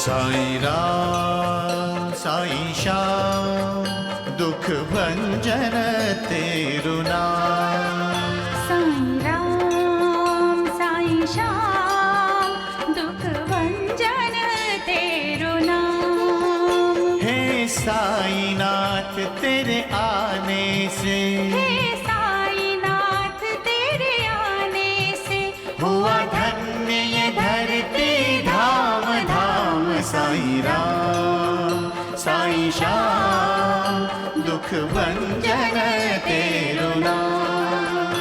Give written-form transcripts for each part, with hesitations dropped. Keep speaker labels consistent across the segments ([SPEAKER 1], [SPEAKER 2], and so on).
[SPEAKER 1] साईं राम साईं श्याम दुख भंजन तेरु नाम।
[SPEAKER 2] साईं राम साईं श्याम दुख भंजन तेरु नाम।
[SPEAKER 1] हे साईं नाथ तेरे आने से,
[SPEAKER 2] हे साईं नाथ तेरे आने से
[SPEAKER 1] हुआ धन्य ये धरती धाम धाम। साईं राम साईं श्याम दुख भंजन तेरु नाम।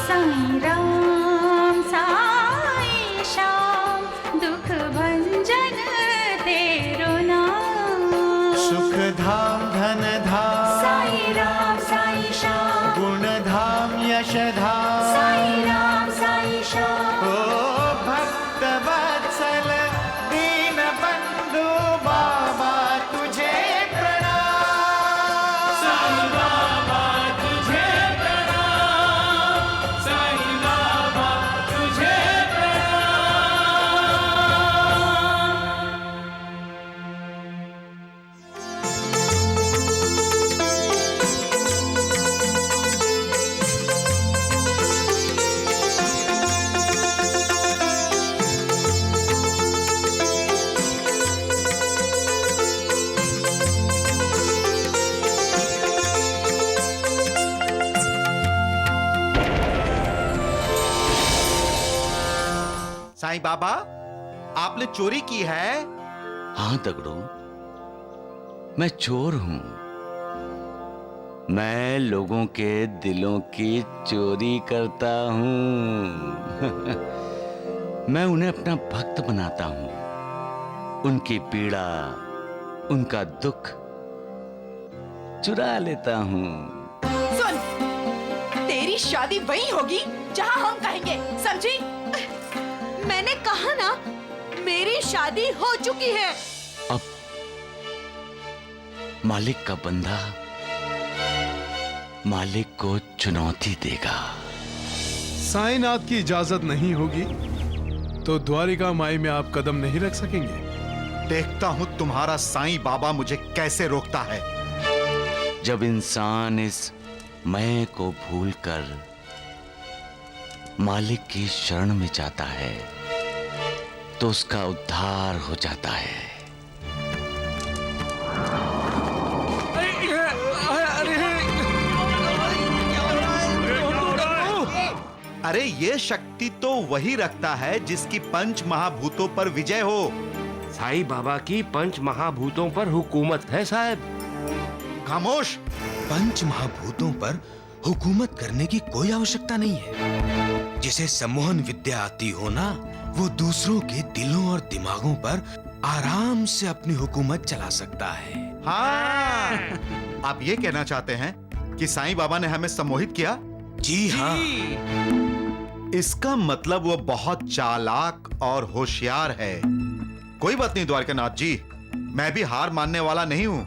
[SPEAKER 2] साईं राम साईं श्याम दुख भंजन तेरु नाम।
[SPEAKER 1] सुख धाम धन धाम
[SPEAKER 2] साईं राम साईं श्याम
[SPEAKER 1] गुण धाम यश धाम।
[SPEAKER 2] साईं राम साईं श्याम
[SPEAKER 1] ओ भक्त वत्सल दीन बंधु बाबा तुझे प्रणाम।
[SPEAKER 3] साईं बाबा तुझे प्रणाम, साईं बाबा तुझे
[SPEAKER 4] साईं बाबा, आपने चोरी की है?
[SPEAKER 5] हाँ तगड़ो, मैं चोर हूं। मैं लोगों के दिलों की चोरी करता हूं। मैं उन्हें अपना भक्त बनाता हूं। उनकी पीड़ा, उनका दुख चुरा लेता हूं।
[SPEAKER 6] सुन, तेरी शादी वहीं होगी जहां हम कहेंगे, समझी? मैंने कहा ना, मेरी शादी हो चुकी है।
[SPEAKER 5] अब मालिक का बंदा मालिक को चुनौती देगा।
[SPEAKER 7] साईंनाथ की इजाजत नहीं होगी तो द्वारिका माई में आप कदम नहीं रख सकेंगे।
[SPEAKER 4] देखता हूं तुम्हारा साईं बाबा मुझे कैसे रोकता है।
[SPEAKER 5] जब इंसान इस मैं को भूलकर मालिक की शरण में जाता है तो उसका उद्धार हो जाता है।
[SPEAKER 4] अरे ये शक्ति तो वही रखता है जिसकी पंच महाभूतों पर विजय हो।
[SPEAKER 8] साईं बाबा की पंच महाभूतों पर हुकूमत है साहब।
[SPEAKER 4] खामोश।
[SPEAKER 9] पंच महाभूतों पर हुकूमत करने की कोई आवश्यकता नहीं है। जिसे सम्मोहन विद्या आती हो ना, वो दूसरों के दिलों और दिमागों पर आराम से अपनी हुकूमत चला सकता है।
[SPEAKER 4] हाँ, आप ये कहना चाहते हैं कि साईं बाबा ने हमें सम्मोहित किया?
[SPEAKER 9] जी हाँ।
[SPEAKER 4] इसका मतलब वो बहुत चालाक और होशियार है। कोई बात नहीं द्वारकानाथ जी, मैं भी हार मानने वाला नहीं हूं।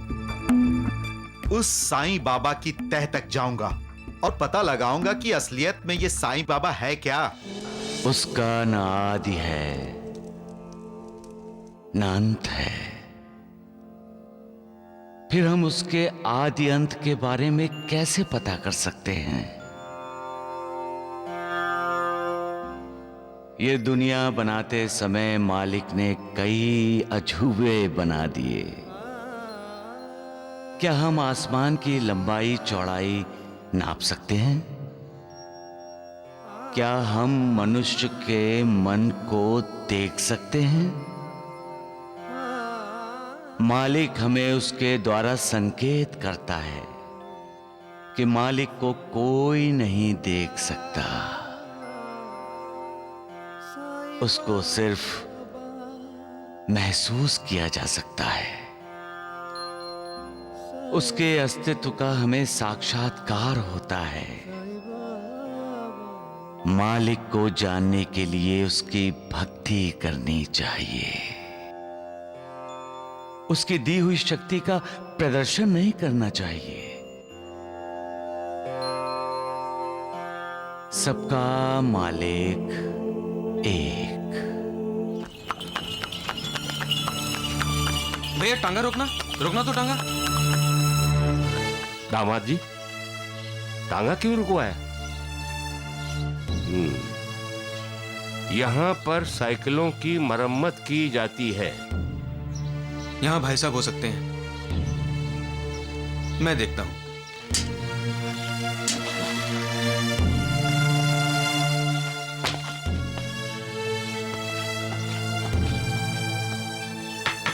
[SPEAKER 4] उस साईं बाबा की तह तक जाऊंगा और पता लगाऊंगा कि असलियत में ये साईं बाबा है क्या।
[SPEAKER 5] उसका न आदि है न अंत है। फिर हम उसके आदि अंत के बारे में कैसे पता कर सकते हैं? ये दुनिया बनाते समय मालिक ने कई अजूबे बना दिए। क्या हम आसमान की लंबाई चौड़ाई नाप सकते हैं? क्या हम मनुष्य के मन को देख सकते हैं? मालिक हमें उसके द्वारा संकेत करता है कि मालिक को कोई नहीं देख सकता। उसको सिर्फ महसूस किया जा सकता है। उसके अस्तित्व का हमें साक्षात्कार होता है। मालिक को जानने के लिए उसकी भक्ति करनी चाहिए। उसकी दी हुई शक्ति का प्रदर्शन नहीं करना चाहिए। सबका मालिक एक।
[SPEAKER 9] भैया टांगा रोकना, रोकना तो टांगा।
[SPEAKER 8] दामाद जी, टांगा क्यों रुकवाया? यहाँ पर साइकिलों की मरम्मत की जाती है।
[SPEAKER 9] यहाँ भाई साहब हो सकते हैं, मैं देखता हूं।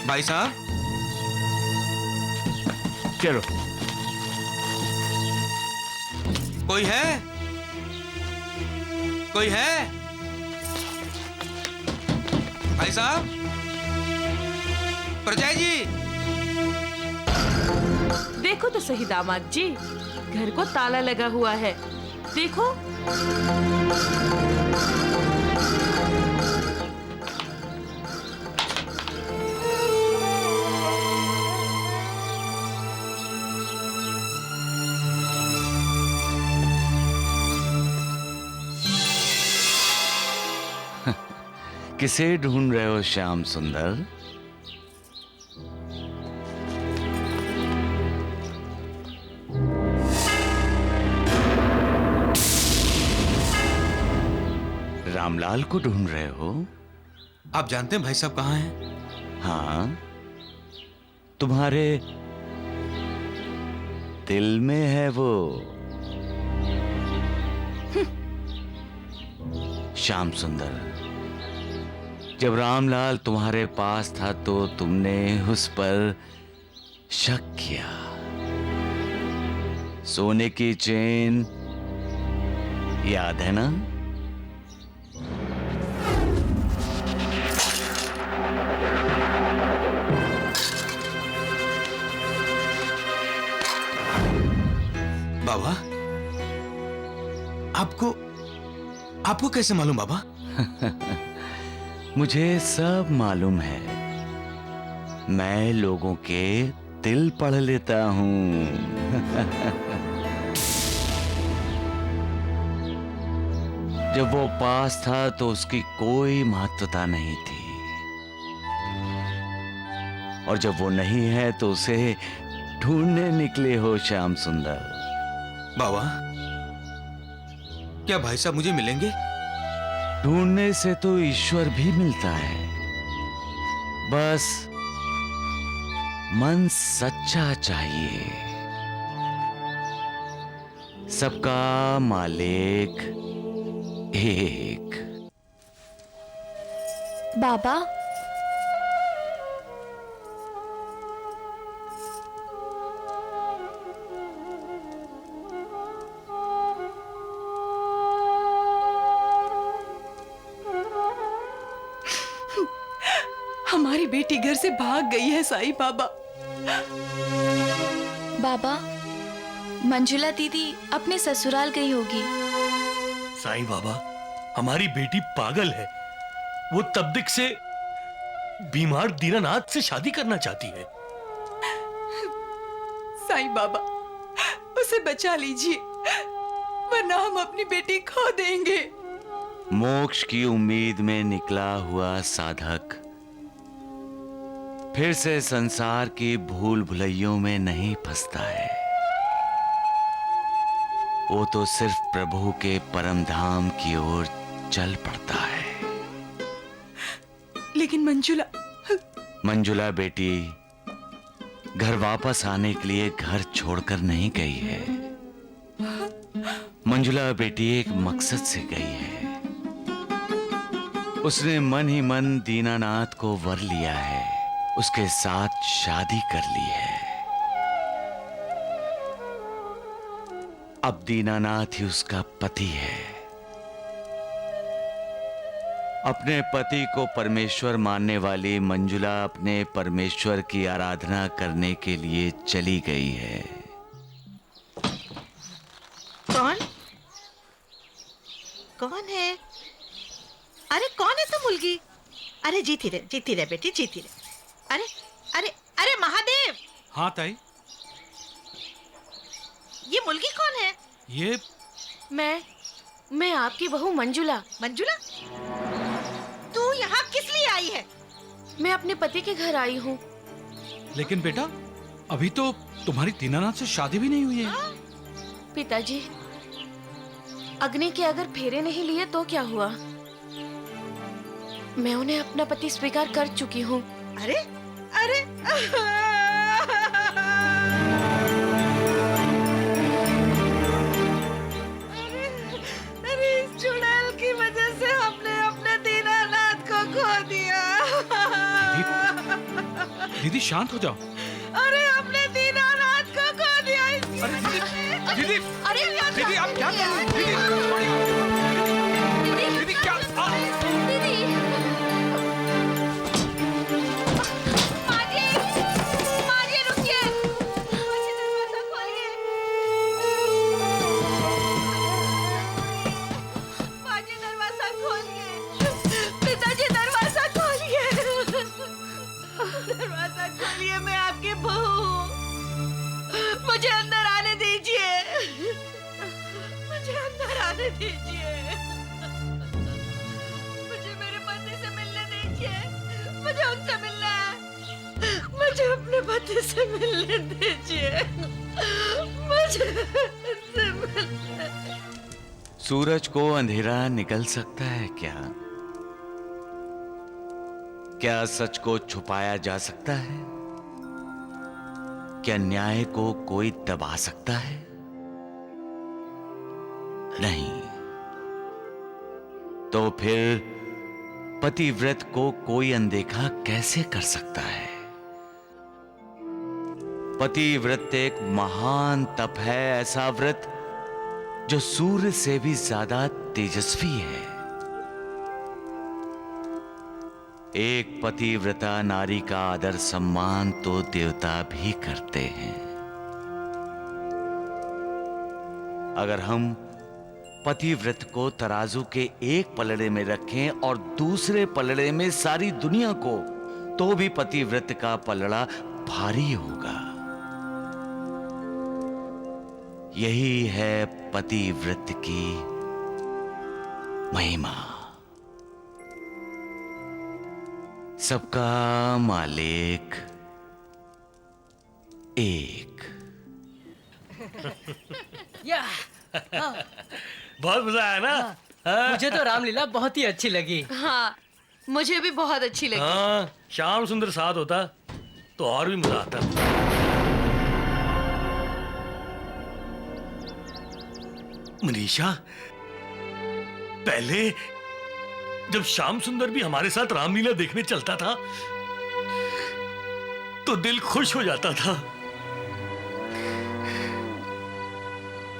[SPEAKER 9] भाई साहब,
[SPEAKER 8] चलो।
[SPEAKER 9] कोई है? कोई है? भाई साहब, प्रजय जी।
[SPEAKER 6] देखो तो सही दामाद जी, घर को ताला लगा हुआ है, देखो।
[SPEAKER 5] किसे ढूंढ रहे हो श्याम सुंदर? रामलाल को ढूंढ रहे हो?
[SPEAKER 9] आप जानते हैं भाई साहब कहाँ हैं?
[SPEAKER 5] हाँ, तुम्हारे दिल में है वो। श्याम सुंदर, जब रामलाल तुम्हारे पास था तो तुमने उस पर शक किया। सोने की चेन याद है ना?
[SPEAKER 9] बाबा, आपको कैसे मालूम बाबा?
[SPEAKER 5] मुझे सब मालूम है। मैं लोगों के दिल पढ़ लेता हूं। जब वो पास था तो उसकी कोई महत्वता नहीं थी, और जब वो नहीं है तो उसे ढूंढने निकले हो श्याम सुंदर।
[SPEAKER 9] बाबा, क्या भाई साहब मुझे मिलेंगे?
[SPEAKER 5] ढूंढने से तो ईश्वर भी मिलता है, बस मन सच्चा चाहिए। सबका मालिक एक।
[SPEAKER 2] बाबा,
[SPEAKER 6] हमारी बेटी घर से भाग गई है साईं बाबा।
[SPEAKER 2] बाबा, मंजुला दीदी अपने ससुराल गई होगी।
[SPEAKER 10] साईं बाबा, हमारी बेटी पागल है। वो तबदिक से बीमार दीनानाथ से शादी करना चाहती है।
[SPEAKER 6] साईं बाबा, उसे बचा लीजिए, वरना हम अपनी बेटी खो देंगे।
[SPEAKER 5] मोक्ष की उम्मीद में निकला हुआ साधक फिर से संसार की भूल भुलैयों में नहीं फंसता है। वो तो सिर्फ प्रभु के परम धाम की ओर चल पड़ता है।
[SPEAKER 6] लेकिन
[SPEAKER 5] मंजुला बेटी घर वापस आने के लिए घर छोड़कर नहीं गई है। मंजुला बेटी एक मकसद से गई है। उसने मन ही मन दीनानाथ को वर लिया है, उसके साथ शादी कर ली है। अब दीनानाथ ही उसका पति है। अपने पति को परमेश्वर मानने वाली मंजुला अपने परमेश्वर की आराधना करने के लिए चली गई है।
[SPEAKER 11] कौन है? अरे कौन है तू मुलगी? अरे जीती रहे बेटी, जीती रहे। अरे अरे अरे महादेव!
[SPEAKER 10] हाँ ताई।
[SPEAKER 11] ये मुलगी कौन है?
[SPEAKER 10] ये
[SPEAKER 2] मैं आपकी बहू मंजुला।
[SPEAKER 11] मंजुला, तू यहाँ किस लिए आई है?
[SPEAKER 2] मैं अपने पति के घर आई हूँ।
[SPEAKER 12] लेकिन बेटा, अभी तो तुम्हारी दीनानाथ से शादी भी नहीं हुई है।
[SPEAKER 2] पिताजी, अग्नि के अगर फेरे नहीं लिए तो क्या हुआ? मैं उन्हें अपना पति स्वीकार कर चुकी हूँ।
[SPEAKER 11] अरे अरे अरे इस चुड़ैल की वजह से हमने अपने दीनानाथ को खो दिया।
[SPEAKER 12] दीदी शांत हो जाओ।
[SPEAKER 11] अरे हमने दीनानाथ को खो दिया।
[SPEAKER 12] दीदी,
[SPEAKER 2] अरे
[SPEAKER 12] दीदी आप क्या कर रही हैं? दीदी क्या?
[SPEAKER 2] दीदी, माजी रुकिए। मुझे दरवाजा खोलिए। माजी दरवाजा खोलिए। पिताजी दरवाजा खोलिए।
[SPEAKER 11] दरवाजा खोलिए, मैं आपकी बहू हूँ। मुझे अंदर आने दीजिए। मुझे अंदर आने दीजिए। मुझे मेरे पति से मिलने दीजिए। मुझे उनसे मिलना है। मुझे अपने पति से मिलने दीजिए। मुझे उनसे मिलना है।
[SPEAKER 5] सूरज को अंधेरा निकल सकता है क्या? क्या सच को छुपाया जा सकता है? क्या न्याय को कोई दबा सकता है? नहीं। तो फिर पतिव्रत को कोई अनदेखा कैसे कर सकता है? पतिव्रत एक महान तप है, ऐसा व्रत जो सूर्य से भी ज्यादा तेजस्वी है। एक पतिव्रता नारी का आदर सम्मान तो देवता भी करते हैं। अगर हम पतिव्रत को तराजू के एक पलड़े में रखें और दूसरे पलड़े में सारी दुनिया को, तो भी पतिव्रत का पलड़ा भारी होगा। यही है पतिव्रत की महिमा। सबका मालिक एक।
[SPEAKER 10] बहुत मजा आया ना?
[SPEAKER 13] मुझे तो रामलीला बहुत ही अच्छी लगी।
[SPEAKER 2] हाँ, मुझे भी बहुत अच्छी लगी।
[SPEAKER 10] हाँ, श्याम सुंदर साथ होता तो और भी मजा आता। मनीषा, पहले जब श्याम सुंदर भी हमारे साथ रामलीला देखने चलता था तो दिल खुश हो जाता था।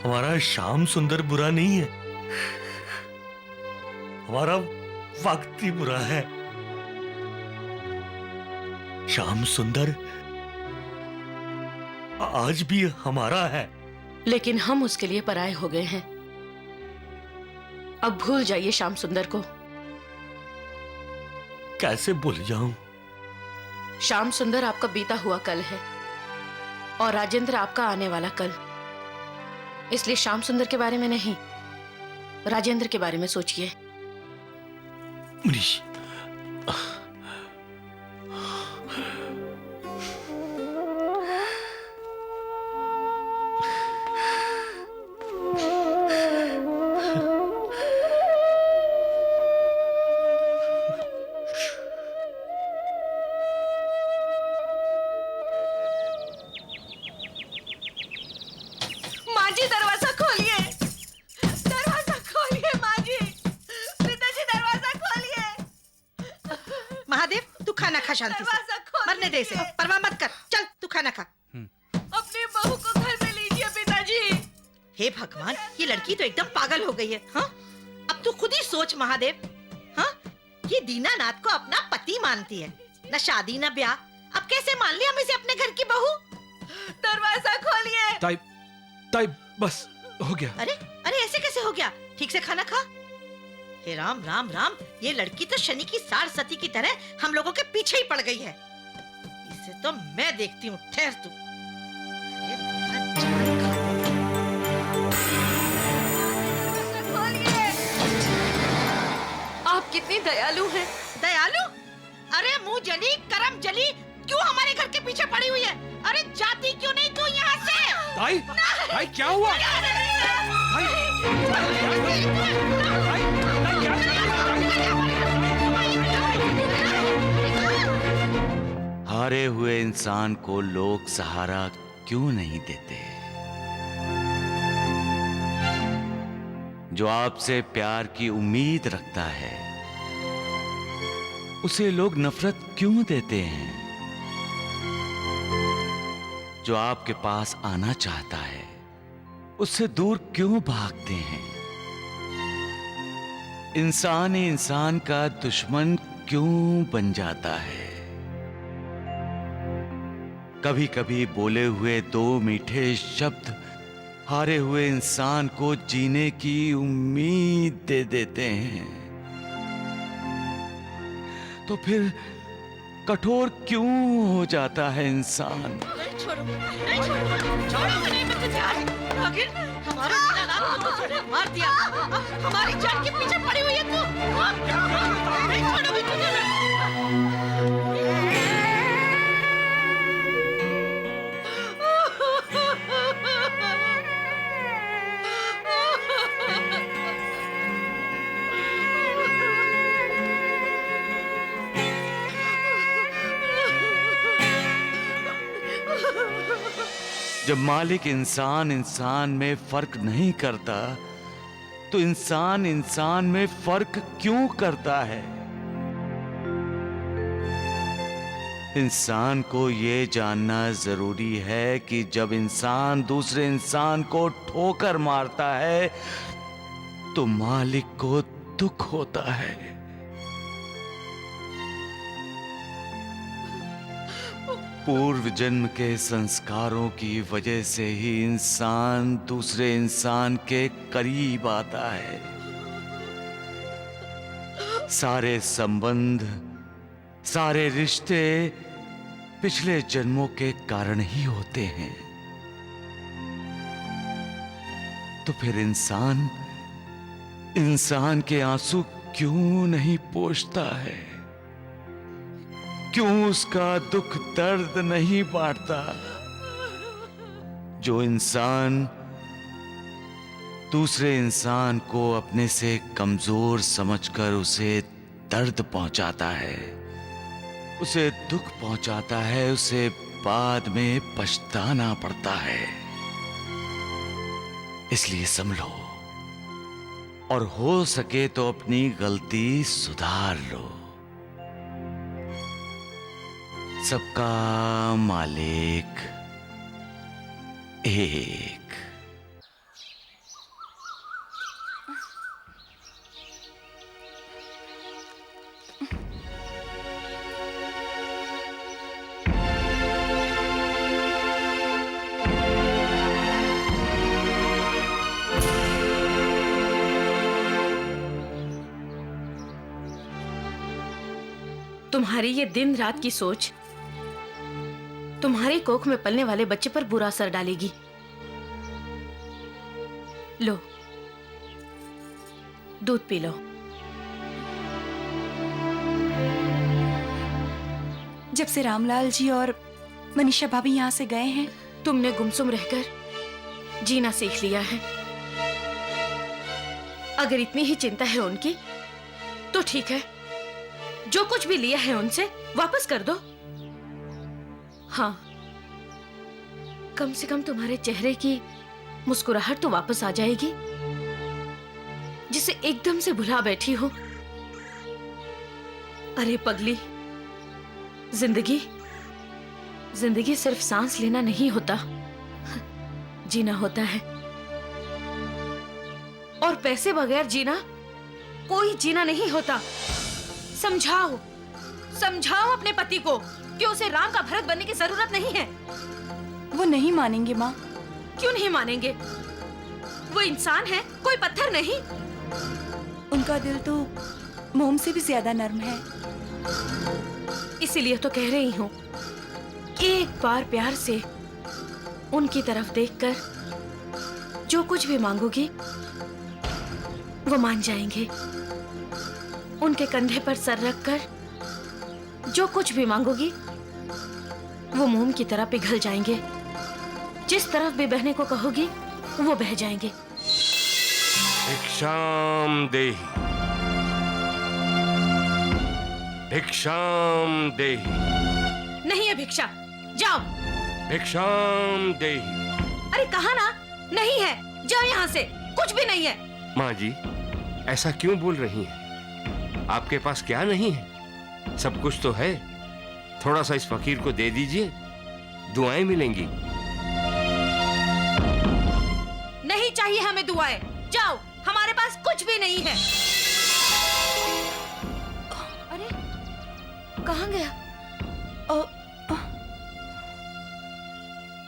[SPEAKER 10] हमारा श्याम सुंदर बुरा नहीं है, हमारा वक्त ही बुरा है। श्याम सुंदर आज भी हमारा है,
[SPEAKER 6] लेकिन हम उसके लिए पराये हो गए हैं। अब भूल जाइए श्याम सुंदर को।
[SPEAKER 10] कैसे भूल जाऊं?
[SPEAKER 6] श्याम सुंदर आपका बीता हुआ कल है और राजेंद्र आपका आने वाला कल। इसलिए श्याम सुंदर के बारे में नहीं, राजेंद्र के बारे में सोचिए।
[SPEAKER 10] मनीष,
[SPEAKER 11] माजी दरवाजा खोलिए। दरवाजा खोलिए माजी। पिताजी दरवाजा खोलिए। महादेव, तू खाना खा शांति से। मरने दे इसे, परवाह मत कर। चल तू खाना खा। अपनी बहू को घर में लीजिए पिताजी। हे भगवान, ये लड़की तो एकदम पागल हो गई है। हाँ, अब तू खुद ही सोच महादेव। हाँ, ये दीनानाथ को अपना पति मानती है, न शादी न ब्याह। अब कैसे मान लिया हम इसे अपने घर की बहू? दरवाजा खोलिए।
[SPEAKER 12] ताई बस हो गया।
[SPEAKER 11] अरे अरे, ऐसे कैसे हो गया? ठीक से खाना खा। हे राम राम राम, ये लड़की तो शनि की सार सती की तरह हम लोगों के पीछे ही पड़ गई है। इसे तो मैं देखती हूँ, ठहर तू।
[SPEAKER 6] आप कितनी दयालु हैं।
[SPEAKER 11] दयालु? अरे मुंह जली करम जली, क्यों हमारे घर के पीछे पड़ी हुई है। अरे जाती क्यों नहीं तू यहाँ से?
[SPEAKER 12] ताई, ताई क्या हुआ?
[SPEAKER 5] हारे हुए इंसान को लोग सहारा क्यों नहीं देते? जो आपसे प्यार की उम्मीद रखता है उसे लोग नफरत क्यों देते हैं? जो आपके पास आना चाहता है उससे दूर क्यों भागते हैं? इंसान ही इंसान का दुश्मन क्यों बन जाता है? कभी कभी बोले हुए दो मीठे शब्द हारे हुए इंसान को जीने की उम्मीद दे देते हैं। तो फिर कठोर क्यों हो जाता है इंसान?
[SPEAKER 11] नहीं छोड़ूंगा नहीं मैं तुझे आज। आखिर हमारे दीनानाथ को तूने मार दिया। हमारी जान के पीछे पड़ी हुई है तू। नहीं छोड़ूंगी तुझे
[SPEAKER 5] जब मालिक इंसान इंसान में फर्क नहीं करता तो इंसान इंसान में फर्क क्यों करता है? इंसान को यह जानना जरूरी है कि जब इंसान दूसरे इंसान को ठोकर मारता है तो मालिक को दुख होता है। पूर्व जन्म के संस्कारों की वजह से ही इंसान दूसरे इंसान के करीब आता है। सारे संबंध, सारे रिश्ते पिछले जन्मों के कारण ही होते हैं। तो फिर इंसान इंसान के आंसू क्यों नहीं पोंछता है? क्यों उसका दुख दर्द नहीं बांटता? जो इंसान दूसरे इंसान को अपने से कमजोर समझकर उसे दर्द पहुंचाता है, उसे दुख पहुंचाता है, उसे बाद में पछताना पड़ता है। इसलिए संभलो और हो सके तो अपनी गलती सुधार लो। सबका मालिक एक।
[SPEAKER 6] तुम्हारी ये दिन रात की सोच तुम्हारी कोख में पलने वाले बच्चे पर बुरा असर डालेगी। लो, दूध पी लो।
[SPEAKER 14] जब से रामलाल जी और मनीषा भाभी यहाँ से गए हैं,
[SPEAKER 6] तुमने गुमसुम रहकर जीना सीख लिया है। अगर इतनी ही चिंता है उनकी तो ठीक है, जो कुछ भी लिया है उनसे वापस कर दो। हाँ, कम से कम तुम्हारे चेहरे की मुस्कुराहट तो वापस आ जाएगी, जिसे एकदम से भुला बैठी हो। अरे पगली, जिंदगी सिर्फ सांस लेना नहीं होता, जीना होता है। और पैसे बगैर जीना कोई जीना नहीं होता। समझाओ अपने पति को कि उसे राम का भरत बनने की जरूरत नहीं है।
[SPEAKER 14] वो नहीं मानेंगे माँ।
[SPEAKER 6] क्यों नहीं मानेंगे? वो इंसान है, कोई पत्थर नहीं।
[SPEAKER 14] उनका दिल तो मोम से भी ज्यादा नर्म है।
[SPEAKER 6] इसीलिए तो कह रही हूँ, एक बार प्यार से उनकी तरफ देखकर जो कुछ भी मांगोगी वो मान जाएंगे। उनके कंधे पर सर रखकर जो कुछ भी मांगोगी वो मोम की तरह पिघल जाएंगे। जिस तरफ भी बहने को कहोगी वो बह जाएंगे।
[SPEAKER 8] भिक्षाम देहि, भिक्षाम देहि,
[SPEAKER 6] नहीं है भिक्षा, जाओ।
[SPEAKER 8] भिक्षाम देहि।
[SPEAKER 6] अरे कहा ना नहीं है, जाओ यहाँ से, कुछ भी नहीं है।
[SPEAKER 8] माँ जी, ऐसा क्यों बोल रही हैं? आपके पास क्या नहीं है? सब कुछ तो है। थोड़ा सा इस फकीर को दे दीजिए, दुआएं मिलेंगी।
[SPEAKER 6] नहीं चाहिए हमें दुआएं, जाओ, हमारे पास कुछ भी नहीं है। अरे कहाँ गया?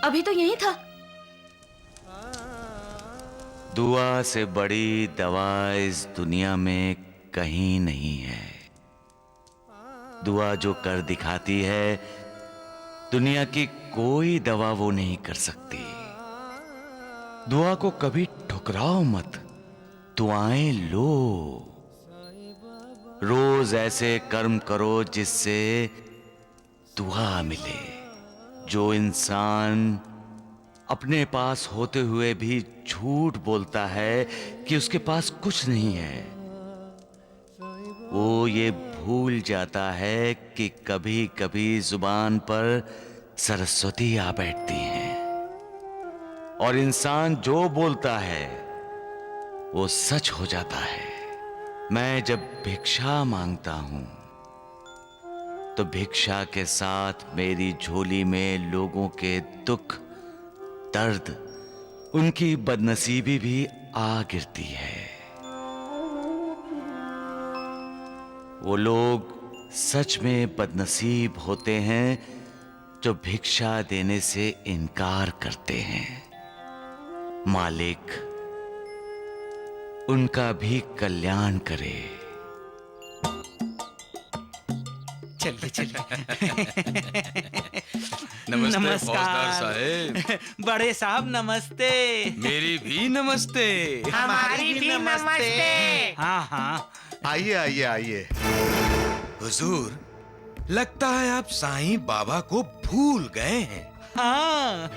[SPEAKER 6] अभी तो यही था।
[SPEAKER 5] दुआ से बड़ी दवा इस दुनिया में कहीं नहीं है। दुआ जो कर दिखाती है, दुनिया की कोई दवा वो नहीं कर सकती। दुआ को कभी ठुकराओ मत, दुआएं लो। रोज ऐसे कर्म करो जिससे दुआ मिले। जो इंसान अपने पास होते हुए भी झूठ बोलता है कि उसके पास कुछ नहीं है, वो ये भूल जाता है कि कभी कभी जुबान पर सरस्वती आ बैठती हैं, और इंसान जो बोलता है वो सच हो जाता है। मैं जब भिक्षा मांगता हूं तो भिक्षा के साथ मेरी झोली में लोगों के दुख, दर्द, उनकी बदनसीबी भी आ गिरती है। वो लोग सच में बदनसीब होते हैं जो भिक्षा देने से इनकार करते हैं। मालिक उनका भी कल्याण करे।
[SPEAKER 12] चलिए चलिए।
[SPEAKER 9] नमस्ते फौजदार साहब।
[SPEAKER 13] बड़े साहब नमस्ते।
[SPEAKER 9] मेरी भी नमस्ते।
[SPEAKER 13] हमारी भी नमस्ते। हाँ हाँ,
[SPEAKER 4] आइए आइए आइए।
[SPEAKER 9] हुजूर, लगता है आप साईं बाबा को भूल गए हैं।
[SPEAKER 12] हाँ,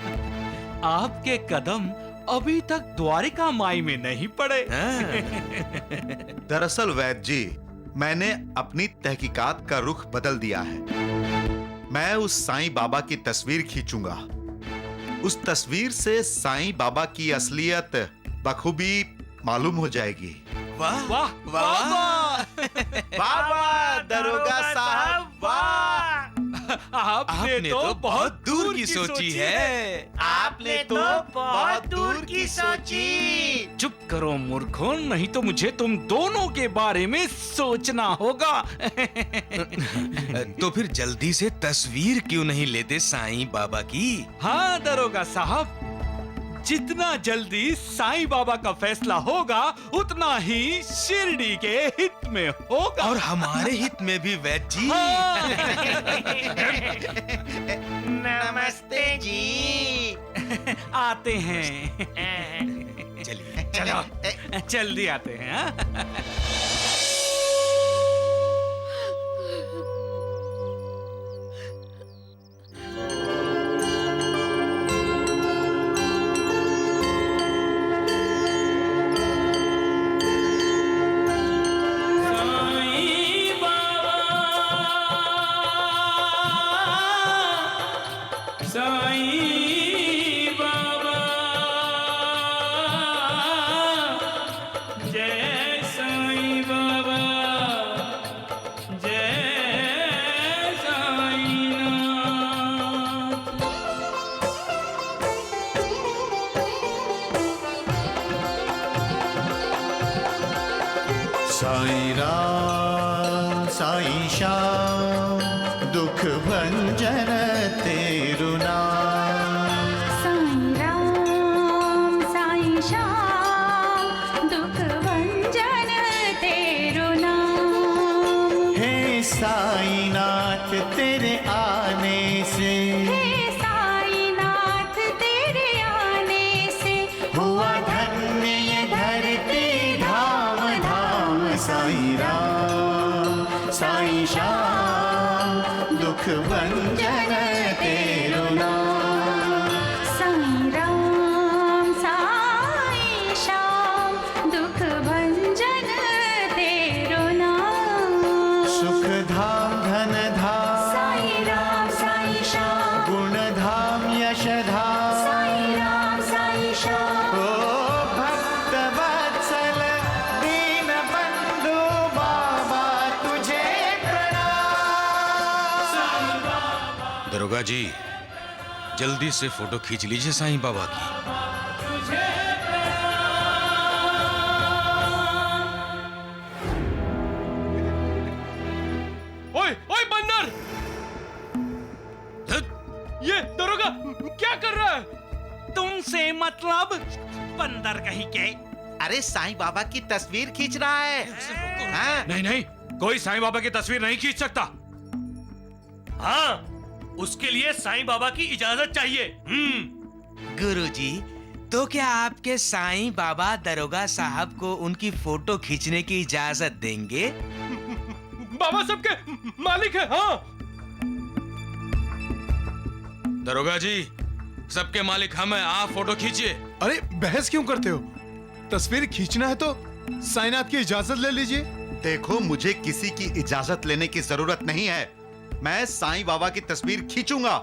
[SPEAKER 12] आपके कदम अभी तक द्वारिका माई में नहीं पड़े।
[SPEAKER 4] दरअसल वैद्य जी, मैंने अपनी तहकीकात का रुख बदल दिया है। मैं उस साईं बाबा की तस्वीर खींचूंगा। उस तस्वीर से साईं बाबा की असलियत बखूबी मालूम हो जाएगी।
[SPEAKER 9] वाह
[SPEAKER 13] वाह वाह वाह,
[SPEAKER 4] वाह दरोगा साहब, वाह!
[SPEAKER 12] आपने तो बहुत दूर की सोची है।
[SPEAKER 13] आपने तो बहुत दूर की सोची।
[SPEAKER 12] चुप करो मूर्खों, नहीं तो मुझे तुम दोनों के बारे में सोचना होगा।
[SPEAKER 9] तो फिर जल्दी से तस्वीर क्यों नहीं लेते साईं बाबा की?
[SPEAKER 12] हाँ दरोगा साहब, जितना जल्दी साईं बाबा का फैसला होगा उतना ही शिरडी के हित में होगा।
[SPEAKER 9] और हमारे हित में भी वैद्य जी।
[SPEAKER 13] नमस्ते जी।
[SPEAKER 12] आते हैं।
[SPEAKER 9] चलिए
[SPEAKER 12] चलो जल्दी आते हैं। हाँ?
[SPEAKER 1] साईं राम साईं श्याम दुख भंजन तेरु नाम।
[SPEAKER 14] साईं राम साईं श्याम दुख भंजन तेरो नाम।
[SPEAKER 1] हे साईं नाथ तेरे आने से,
[SPEAKER 14] हे साईं नाथ तेरे आने से
[SPEAKER 1] हुआ धन्य ये धरती धाम धाम। साईं राम साईं श्याम दुख भंजन तेरु
[SPEAKER 9] दरोगा जी, जल्दी से फोटो खींच लीजिए साईं बाबा की।
[SPEAKER 12] ओए ओए बंदर! ये दरोगा क्या कर रहा है?
[SPEAKER 13] तुमसे मतलब बंदर कहीं के।
[SPEAKER 1] अरे साईं बाबा की तस्वीर खींच रहा है। हाँ?
[SPEAKER 12] नहीं नहीं, कोई साईं बाबा की तस्वीर नहीं खींच सकता।
[SPEAKER 10] हाँ, उसके लिए साईं बाबा की इजाजत चाहिए।
[SPEAKER 9] गुरुजी, तो क्या आपके साईं बाबा दरोगा साहब को उनकी फोटो खींचने की इजाजत देंगे?
[SPEAKER 12] बाबा सबके मालिक है। हाँ
[SPEAKER 9] दरोगा जी, सबके मालिक हम हैं, आप फोटो खींचिए।
[SPEAKER 7] अरे बहस क्यों करते हो? तस्वीर खींचना है तो साईनाथ की इजाजत ले लीजिए।
[SPEAKER 4] देखो, मुझे किसी की इजाजत लेने की जरूरत नहीं है। मैं साईं बाबा की तस्वीर खींचूंगा।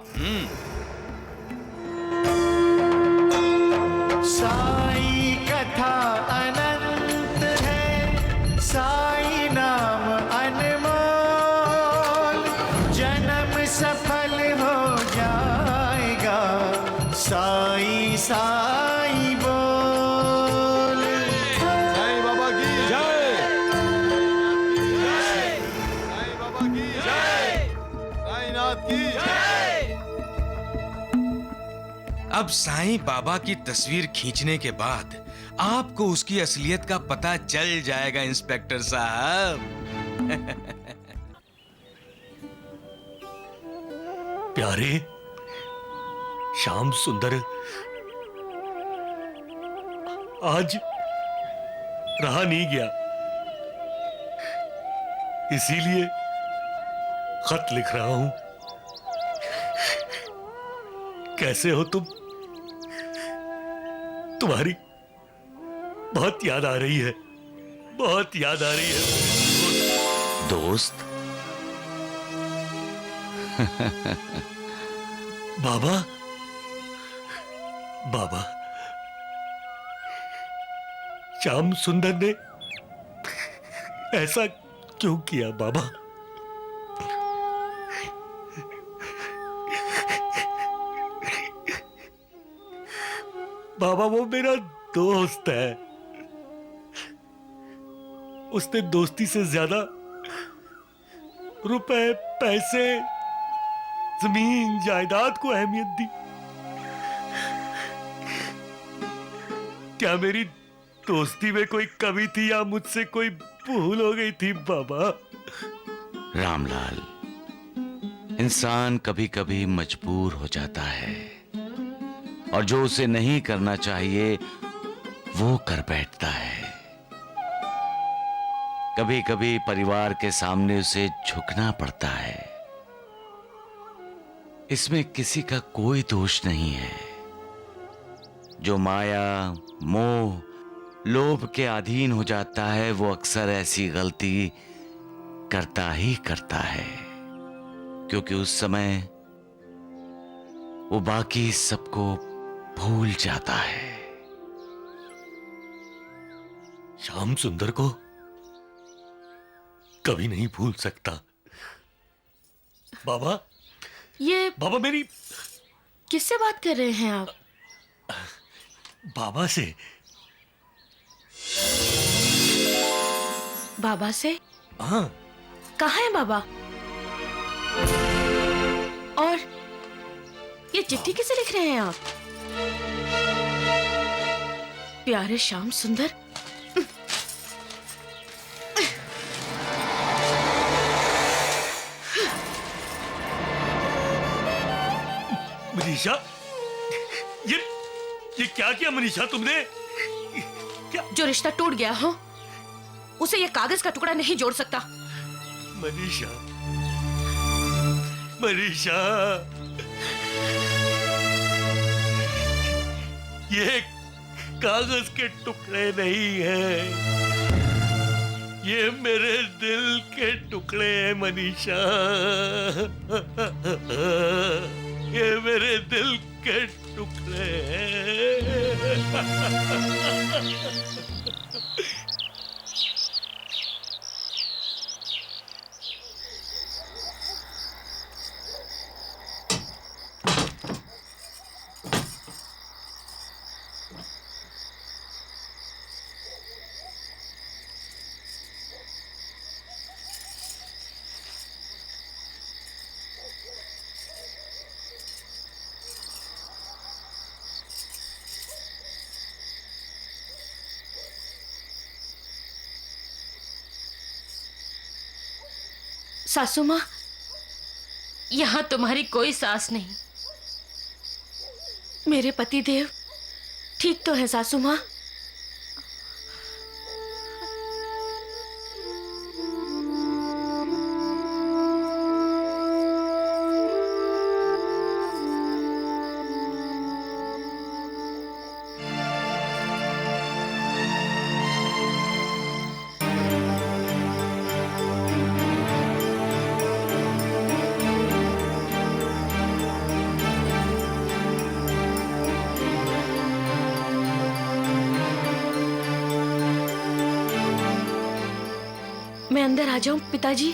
[SPEAKER 1] साईं कथा अनंत है, साईं नाम अनमोल, जन्म सफल हो जाएगा, साईं साईं बोल।
[SPEAKER 7] साईं बाबा की जय। साईं बाबा की जय। साईनाथ की जय।
[SPEAKER 9] अब साईं बाबा की तस्वीर खींचने के बाद आपको उसकी असलियत का पता चल जाएगा इंस्पेक्टर साहब।
[SPEAKER 10] प्यारे, श्याम सुंदर आज रहा नहीं गया, इसीलिए खत लिख रहा हूं। कैसे हो तुम? तुम्हारी बहुत याद आ रही है, बहुत याद आ रही है।
[SPEAKER 5] दोस्त।
[SPEAKER 10] बाबा, बाबा, श्याम सुंदर ने ऐसा क्यों किया बाबा? बाबा, वो मेरा दोस्त है। उसने दोस्ती से ज्यादा रुपए, पैसे, जमीन जायदाद को अहमियत दी। क्या मेरी दोस्ती में कोई कमी थी या मुझसे कोई भूल हो गई थी बाबा?
[SPEAKER 5] रामलाल, इंसान कभी कभी मजबूर हो जाता है और जो उसे नहीं करना चाहिए वो कर बैठता है। कभी कभी परिवार के सामने उसे झुकना पड़ता है। इसमें किसी का कोई दोष नहीं है। जो माया, मोह, लोभ के अधीन हो जाता है वो अक्सर ऐसी गलती करता ही करता है, क्योंकि उस समय वो बाकी सबको भूल जाता है।
[SPEAKER 10] श्याम सुंदर को कभी नहीं भूल सकता। बाबा,
[SPEAKER 6] ये
[SPEAKER 10] बाबा मेरी
[SPEAKER 6] किससे बात कर रहे हैं आप?
[SPEAKER 10] बाबा से।
[SPEAKER 6] बाबा से?
[SPEAKER 10] हाँ।
[SPEAKER 6] कहाँ है बाबा? और ये चिट्ठी किसे लिख रहे हैं आप? प्यारे श्याम सुंदर,
[SPEAKER 10] मनीषा, ये क्या किया मनीषा तुमने?
[SPEAKER 6] जो रिश्ता टूट गया हो उसे ये कागज का टुकड़ा नहीं जोड़ सकता।
[SPEAKER 10] मनीषा, मनीषा, ये कागज के टुकड़े नहीं है, ये मेरे दिल के टुकड़े हैं मनीषा। ये मेरे दिल के टुकड़े हैं।
[SPEAKER 6] सासू माँ, यहाँ तुम्हारी कोई सास नहीं। मेरे पति देव ठीक तो है सासू माँ। मैं अंदर आ जाऊं पिताजी?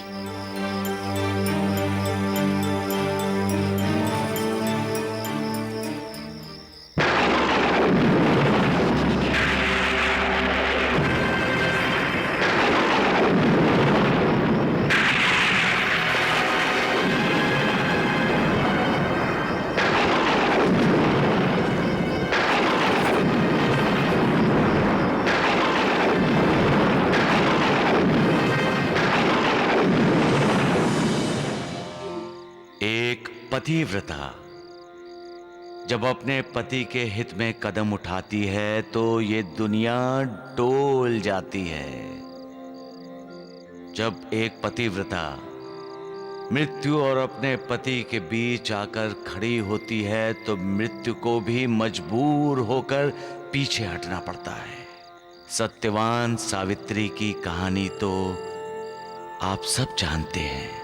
[SPEAKER 5] पतिव्रता जब अपने पति के हित में कदम उठाती है तो ये दुनिया डोल जाती है। जब एक पतिव्रता मृत्यु और अपने पति के बीच आकर खड़ी होती है तो मृत्यु को भी मजबूर होकर पीछे हटना पड़ता है। सत्यवान सावित्री की कहानी तो आप सब जानते हैं।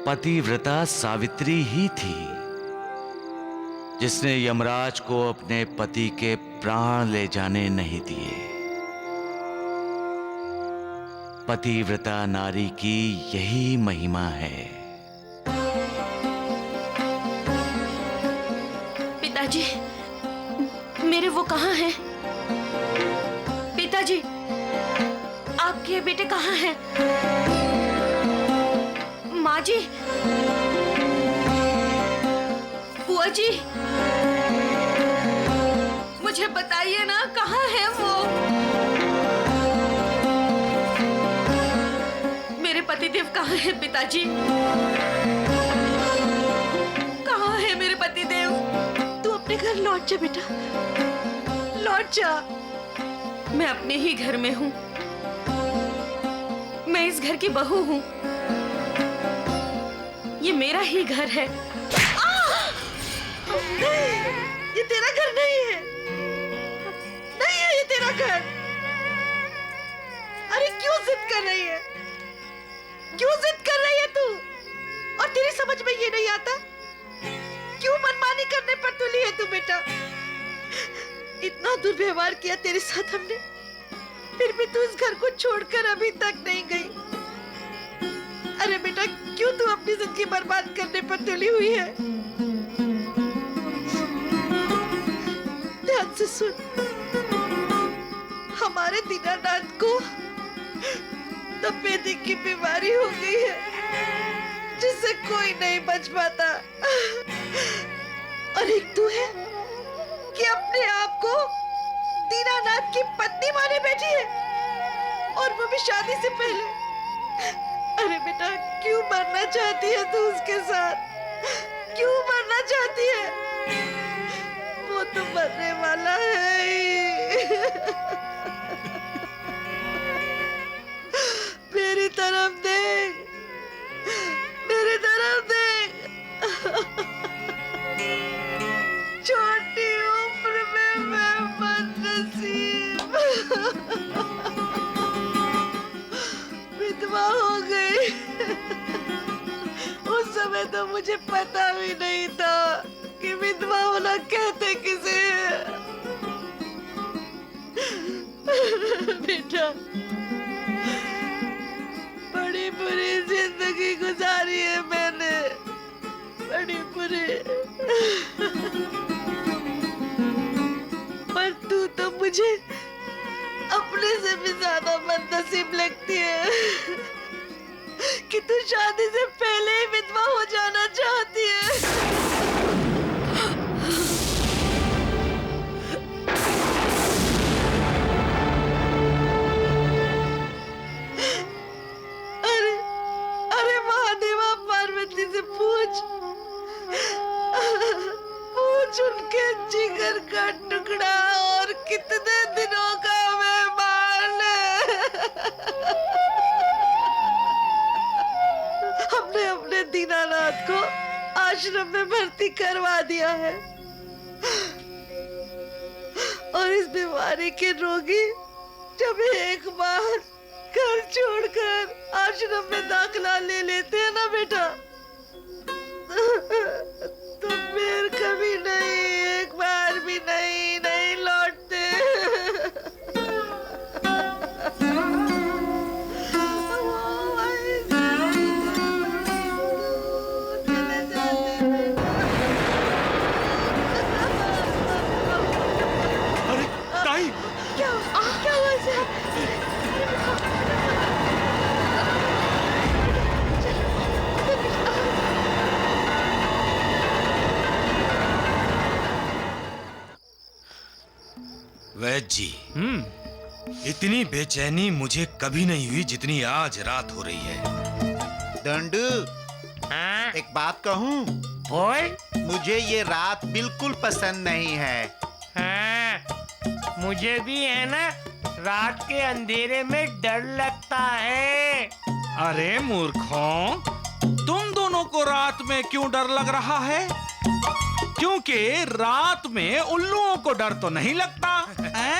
[SPEAKER 5] पतिव्रता सावित्री ही थी जिसने यमराज को अपने पति के प्राण ले जाने नहीं दिए। पतिव्रता नारी की यही महिमा है।
[SPEAKER 6] पिताजी, मेरे वो कहाँ हैं? पिताजी, आपके बेटे कहाँ हैं? माँ जी, बुआ जी, मुझे बताइए ना कहाँ है वो? मेरे पतिदेव कहाँ है पिताजी? कहाँ है मेरे पतिदेव?
[SPEAKER 11] तू अपने घर लौट जा बेटा, लौट जा।
[SPEAKER 6] मैं अपने ही घर में हूँ। मैं इस घर की बहू हूँ। ये मेरा ही घर है।
[SPEAKER 11] नहीं, ये तेरा घर नहीं है। नहीं है ये तेरा घर। अरे क्यों जिद कर रही है? क्यों जिद कर रही है तू? और तेरी समझ में ये नहीं आता? क्यों मनमानी करने पर तुली है तू बेटा? इतना दुर्व्यवहार किया तेरे साथ हमने, फिर भी तू इस घर को छोड़कर अभी तक नहीं गई। अरे बेटा, क्यों तू अपनी जिंदगी बर्बाद करने पर तुली हुई है? ध्यान से सुन, हमारे दीनानाथ को तपेदी की बीमारी हो गई है जिससे कोई नहीं बच पाता। और एक तू है कि अपने आप को दीनानाथ की पत्नी माने बैठी है, और वो भी शादी से पहले। अरे बेटा, क्यों मरना चाहती है तू उसके साथ? क्यों मरना चाहती है? वो तो मरने वाला है ही। मेरी तरफ देख, मेरी तरफ देख। छोटी उम्र में मैं बदनसीब विधवा हो गई। उस समय तो मुझे पता भी नहीं था कि विधवा होना कहते किसे है। बेटा, बड़ी बुरी जिंदगी गुजारी है मैंने, बड़ी बुरी। पर तू तो मुझे अपने से भी ज्यादा बदनसीब लगती है कि तू शादी से पहले ही विधवा हो जाना चाहती है। अरे
[SPEAKER 15] तुमने दीनानाथ को आश्रम में भर्ती करवा दिया है और इस बीमारी के रोगी जब एक बार घर छोड़कर आश्रम में दाखिला ले लेते हैं ना बेटा, तो फिर कभी नहीं, एक बार भी नहीं लौटते।
[SPEAKER 12] अरे ताई,
[SPEAKER 15] क्या हुआ इसे?
[SPEAKER 9] वैद्य जी, इतनी बेचैनी मुझे कभी नहीं हुई जितनी आज रात हो रही है।
[SPEAKER 1] दंडू, एक बात कहूँ?
[SPEAKER 13] बोल।
[SPEAKER 1] मुझे ये रात बिल्कुल पसंद नहीं है।
[SPEAKER 13] हाँ, मुझे भी है ना, रात के अंधेरे में डर लगता है।
[SPEAKER 12] अरे मूर्खों, तुम दोनों को रात में क्यों डर लग रहा है? क्योंकि रात में उल्लुओं को डर तो नहीं लगता है?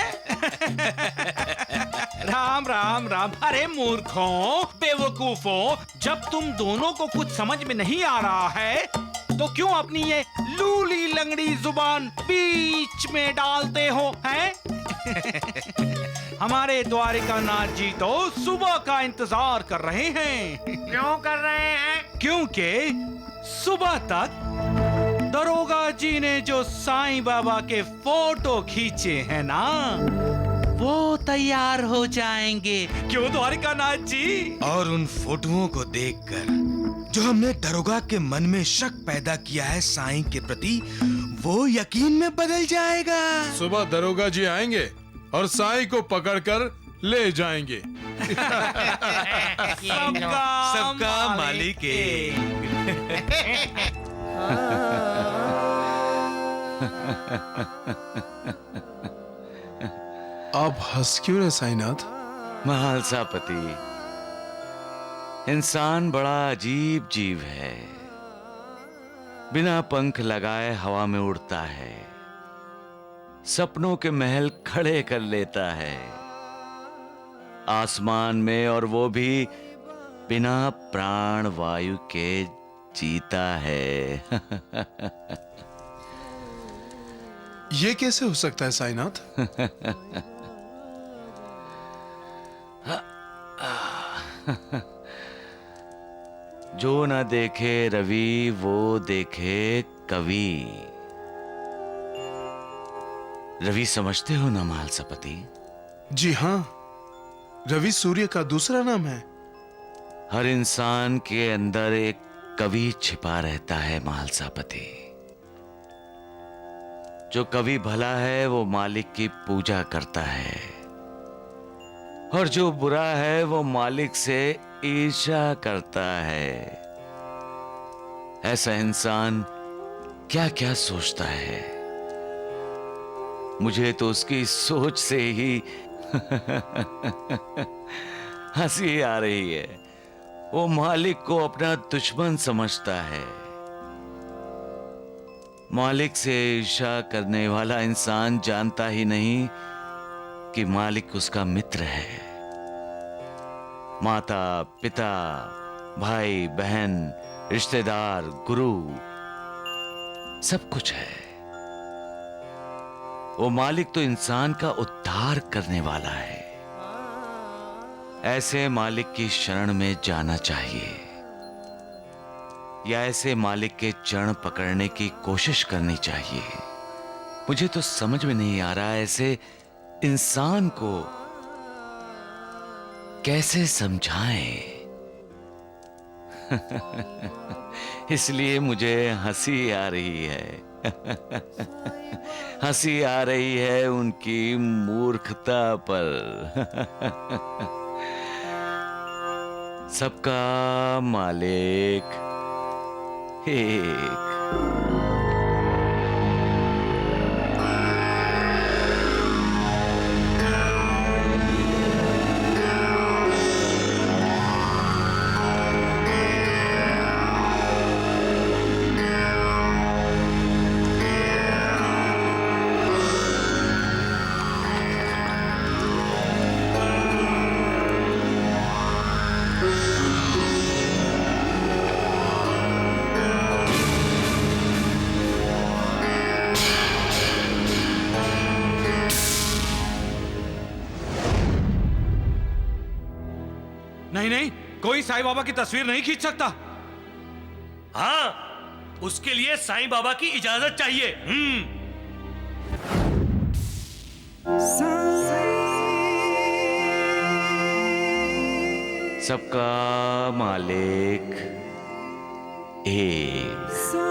[SPEAKER 12] राम राम राम। अरे मूर्खों, बेवकूफों, जब तुम दोनों को कुछ समझ में नहीं आ रहा है तो क्यों अपनी ये लूली लंगड़ी जुबान बीच में डालते हो हैं? हमारे द्वारिकानाथ जी तो सुबह का इंतजार कर रहे हैं।
[SPEAKER 13] क्यों कर रहे हैं?
[SPEAKER 12] क्योंकि सुबह तक दरोगा जी ने जो साईं बाबा के फोटो खींचे हैं ना, वो तैयार हो जाएंगे। क्यों द्वारिकानाथ जी?
[SPEAKER 9] और उन फोटोओं को देखकर जो हमने दरोगा के मन में शक पैदा किया है साईं के प्रति, वो यकीन में बदल जाएगा।
[SPEAKER 7] सुबह दरोगा जी आएंगे और साईं को पकड़कर ले जाएंगे।
[SPEAKER 12] सबका
[SPEAKER 9] मालिक
[SPEAKER 7] आप हंस क्यों रहे साईनाथ?
[SPEAKER 5] महालसापति, इंसान बड़ा अजीब जीव है। बिना पंख लगाए हवा में उड़ता है, सपनों के महल खड़े कर लेता है आसमान में, और वो भी बिना प्राण वायु के जीता है।
[SPEAKER 7] ये कैसे हो सकता है साईनाथ?
[SPEAKER 5] जो न देखे रवि वो देखे कवि। रवि समझते हो ना महालसापति?
[SPEAKER 7] जी हाँ, रवि सूर्य का दूसरा नाम है।
[SPEAKER 5] हर इंसान के अंदर एक कवि छिपा रहता है महालसापति। जो कवि भला है वो मालिक की पूजा करता है, और जो बुरा है वो मालिक से ईर्ष्या करता है। ऐसा इंसान क्या क्या सोचता है, मुझे तो उसकी सोच से ही हंसी आ रही है। वो मालिक को अपना दुश्मन समझता है। मालिक से ईर्ष्या करने वाला इंसान जानता ही नहीं कि मालिक उसका मित्र है। माता, पिता, भाई, बहन, रिश्तेदार, गुरु, सब कुछ है। वो मालिक तो इंसान का उद्धार करने वाला है। ऐसे मालिक की शरण में जाना चाहिए, या ऐसे मालिक के चरण पकड़ने की कोशिश करनी चाहिए। मुझे तो समझ में नहीं आ रहा ऐसे इंसान को कैसे समझाएं। इसलिए मुझे हंसी आ रही है। हंसी आ रही है उनकी मूर्खता पर। सबका मालिक एक।
[SPEAKER 12] नहीं नहीं, कोई साईं बाबा की तस्वीर नहीं खींच सकता।
[SPEAKER 10] हाँ, उसके लिए साईं बाबा की इजाजत चाहिए।
[SPEAKER 5] सबका मालिक एक।